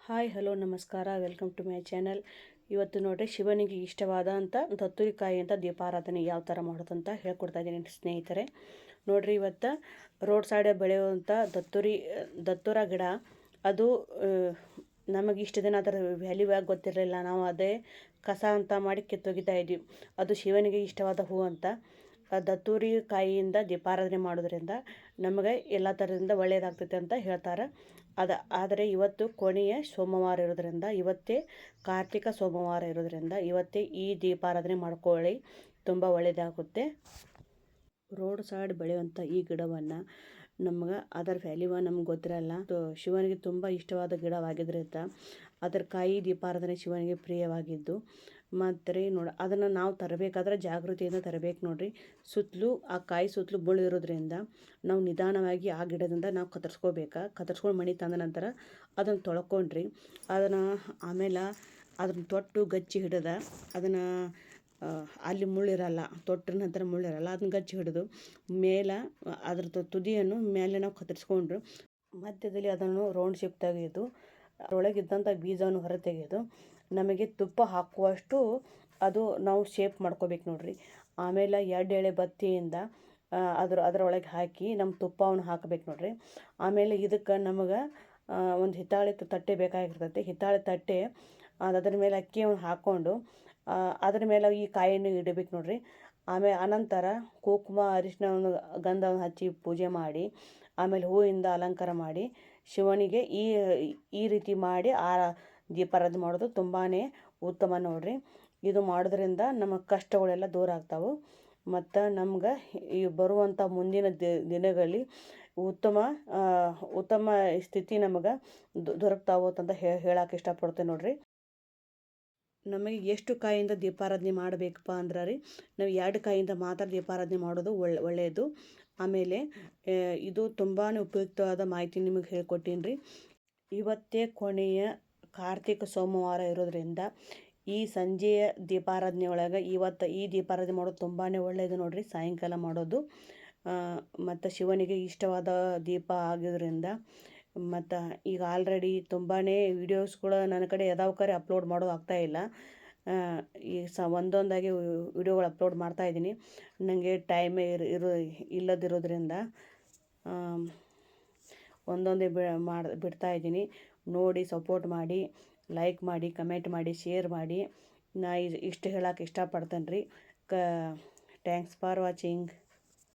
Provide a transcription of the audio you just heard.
Hi hello ನಮಸ್ಕಾರ, welcome to my channel. ಇವತ್ತು ನೋಡಿರಿ, ಶಿವನಿಗೆ ಇಷ್ಟವಾದಂಥ ದತ್ತುರಿಕಾಯಿ ಅಂತ ದೀಪಾರಾಧನೆ ಯಾವ ಥರ ಮಾಡೋದಂತ ಹೇಳ್ಕೊಡ್ತಾ ಇದ್ದೀನಿ ಸ್ನೇಹಿತರೆ. ನೋಡಿರಿ, ಇವತ್ತು ರೋಡ್ ಸೈಡ್ ಬೆಳೆಯುವಂಥ ದತ್ತುರ ಗಿಡ. ಅದು ನಮಗೆ ಇಷ್ಟ ದಿನ ಅದರ ವ್ಯಾಲ್ಯೂ ಆಗಿ ಗೊತ್ತಿರಲಿಲ್ಲ. ನಾವು ಅದೇ ಕಸ ಅಂತ ಮಾಡಿ ಕಿತ್ತೊಗಿತಾ ಇದ್ವಿ. ಅದು ಶಿವನಿಗೆ ಇಷ್ಟವಾದ ಹೂ ಅಂತ. ದತ್ತೂರಿ ಕಾಯಿಯಿಂದ ದೀಪಾರಾಧನೆ ಮಾಡೋದ್ರಿಂದ ನಮಗೆ ಎಲ್ಲ ಥರದಿಂದ ಒಳ್ಳೆಯದಾಗ್ತೈತೆ ಅಂತ ಹೇಳ್ತಾರೆ. ಆದರೆ ಇವತ್ತು ಕೊನೆಯ ಸೋಮವಾರ ಇರೋದ್ರಿಂದ, ಇವತ್ತೇ ಕಾರ್ತಿಕ ಸೋಮವಾರ ಇರೋದ್ರಿಂದ ಇವತ್ತೇ ಈ ದೀಪಾರಾಧನೆ ಮಾಡ್ಕೊಳ್ಳಿ, ತುಂಬ ಒಳ್ಳೆಯದಾಗುತ್ತೆ. ರೋಡ್ ಸೈಡ್ ಬೆಳೆಯುವಂಥ ಈ ಗಿಡವನ್ನು ನಮ್ಗೆ ಅದರ ವ್ಯಾಲ್ಯೂವ ನಮ್ಗೆ ಗೊತ್ತಿರಲ್ಲ. ಶಿವನಿಗೆ ತುಂಬ ಇಷ್ಟವಾದ ಗಿಡವಾಗಿದ್ದರಿಂದ ಅದರ ಕಾಯಿ ದೀಪಾರಾಧನೆ ಶಿವನಿಗೆ ಪ್ರಿಯವಾಗಿದ್ದು. ಮತ್ತು ರೀ ಅದನ್ನು ನಾವು ತರಬೇಕಾದ್ರೆ ಜಾಗೃತಿಯಿಂದ ತರಬೇಕು ನೋಡಿರಿ. ಸುತ್ತಲೂ ಆ ಕಾಯಿ ಸುತ್ತಲೂ ಮುಳ್ಳಿರೋದ್ರಿಂದ ನಾವು ನಿಧಾನವಾಗಿ ಆ ಗಿಡದಿಂದ ನಾವು ಕತ್ತರಿಸ್ಕೊಂಡು ಮಣಿ ತಂದ ನಂತರ ಅದನ್ನು ತೊಳ್ಕೊಂಡ್ರಿ. ಅದನ್ನು ಆಮೇಲೆ ಅದನ್ನು ತೊಟ್ಟು ಗಚ್ಚಿ ಹಿಡಿದ ಅದನ್ನು ಅಲ್ಲಿ ಮುಳ್ಳಿರಲ್ಲ, ತೊಟ್ಟರ ನಂತರ ಮುಳ್ಳಿರಲ್ಲ, ಅದನ್ನ ಗಚ್ಚಿ ಹಿಡಿದು ಮೇಲೆ ಅದ್ರ ತುದಿಯನ್ನು ಮೇಲೆ ನಾವು ಕತ್ತರಿಸ್ಕೊಂಡ್ರು. ಮಧ್ಯದಲ್ಲಿ ಅದನ್ನು ರೌಂಡ್ ಶೇಪ್ ತೆಗೆದು ಅದರೊಳಗಿದ್ದಂಥ ಬೀಜವನ್ನು ಹೊರ ತೆಗೆದು ನಮಗೆ ತುಪ್ಪ ಹಾಕುವಷ್ಟು ಅದು ನಾವು ಶೇಪ್ ಮಾಡ್ಕೋಬೇಕು ನೋಡ್ರಿ. ಆಮೇಲೆ 2 ಎಳೆ ಬತ್ತಿಯಿಂದ ಅದರೊಳಗೆ ಹಾಕಿ ನಮ್ಮ ತುಪ್ಪವನ್ನು ಹಾಕಬೇಕು ನೋಡ್ರಿ. ಆಮೇಲೆ ಇದಕ್ಕೆ ನಮಗೆ ಒಂದು ಹಿತ್ತಾಳೆ ತಟ್ಟೆ ಬೇಕಾಗಿರ್ತೈತೆ. ಹಿತ್ತಾಳೆ ತಟ್ಟೆ ಅದರ ಮೇಲೆ ಅಕ್ಕಿಯನ್ನು ಹಾಕ್ಕೊಂಡು ಅದರ ಮೇಲೆ ಈ ಕಾಯಿಯನ್ನು ಇಡಬೇಕು ನೋಡ್ರಿ. ಅನಂತರ ಕುಂಕುಮ, ಅರಿಶಿನವನ್ನು, ಗಂಧವನ್ನು ಹಚ್ಚಿ ಪೂಜೆ ಮಾಡಿ, ಆಮೇಲೆ ಹೂವಿಂದ ಅಲಂಕಾರ ಮಾಡಿ ಶಿವನಿಗೆ ಈ ರೀತಿ ಮಾಡಿ ದೀಪಾರಾಧನೆ ಮಾಡೋದು ತುಂಬಾ ಉತ್ತಮ ನೋಡ್ರಿ. ಇದು ಮಾಡೋದ್ರಿಂದ ನಮ್ಮ ಕಷ್ಟಗಳೆಲ್ಲ ದೂರ ಆಗ್ತಾವೆ ಮತ್ತು ನಮ್ಗೆ ಈ ಬರುವಂಥ ಮುಂದಿನ ದಿನಗಳಲ್ಲಿ ಉತ್ತಮ ಸ್ಥಿತಿ ನಮಗೆ ದೊರಕ್ತಾವೆ ಅಂತ ಹೇಳಕ್ಕೆ ಇಷ್ಟಪಡ್ತೇನೆ ನೋಡ್ರಿ. ನಮಗೆ ಎಷ್ಟು ಕಾಯಿಂದ ದೀಪಾರಾಧನೆ ಮಾಡಬೇಕಪ್ಪ ಅಂದ್ರೆ ರೀ, ನಾವು 2 ಕಾಯಿಂದ ಮಾತ್ರ ದೀಪಾರಾಧನೆ ಮಾಡೋದು ಒಳ್ಳೆಯದು. ಆಮೇಲೆ ಇದು ತುಂಬಾ ಉಪಯುಕ್ತವಾದ ಮಾಹಿತಿ ನಿಮಗೆ ಹೇಳ್ಕೊಟ್ಟೀನಿ ರೀ. ಇವತ್ತೇ ಕೊನೆಯ ಕಾರ್ತಿಕ ಸೋಮವಾರ ಇರೋದ್ರಿಂದ ಈ ಸಂಜೆಯ ದೀಪಾರಾಧನೆ ಒಳಗೆ ಇವತ್ತು ಈ ದೀಪಾರಾಧನೆ ಮಾಡೋದು ತುಂಬಾ ಒಳ್ಳೆಯದು ನೋಡ್ರಿ. ಸಾಯಂಕಾಲ ಮಾಡೋದು ಮತ್ತು ಶಿವನಿಗೆ ಇಷ್ಟವಾದ ದೀಪ ಆಗಿದ್ದರಿಂದ. ಮತ್ತು ಈಗ ಆಲ್ರೆಡಿ ತುಂಬಾ ವೀಡಿಯೋಸ್ಗಳು ನನ್ನ ಕಡೆ ಯಾವ್ದಾವ್ಕಾರೆ ಅಪ್ಲೋಡ್ ಮಾಡೋದು ಆಗ್ತಾಯಿಲ್ಲ. ಈಗ ಒಂದೊಂದಾಗಿ ವಿಡಿಯೋಗಳು ಅಪ್ಲೋಡ್ ಮಾಡ್ತಾಯಿದ್ದೀನಿ. ನನಗೆ ಟೈಮೇ ಇಲ್ಲದಿರೋದ್ರಿಂದ ಒಂದೊಂದೇ ಬಿಡ್ತಾಯಿದ್ದೀನಿ. ನೋಡಿ ಸಪೋರ್ಟ್ ಮಾಡಿ, ಲೈಕ್ ಮಾಡಿ, ಕಮೆಂಟ್ ಮಾಡಿ, ಶೇರ್ ಮಾಡಿ. ನಾ ಇಷ್ಟು ಹೇಳಕ್ಕೆ ಇಷ್ಟಪಡ್ತೇನೆ ರೀ. Thanks for watching.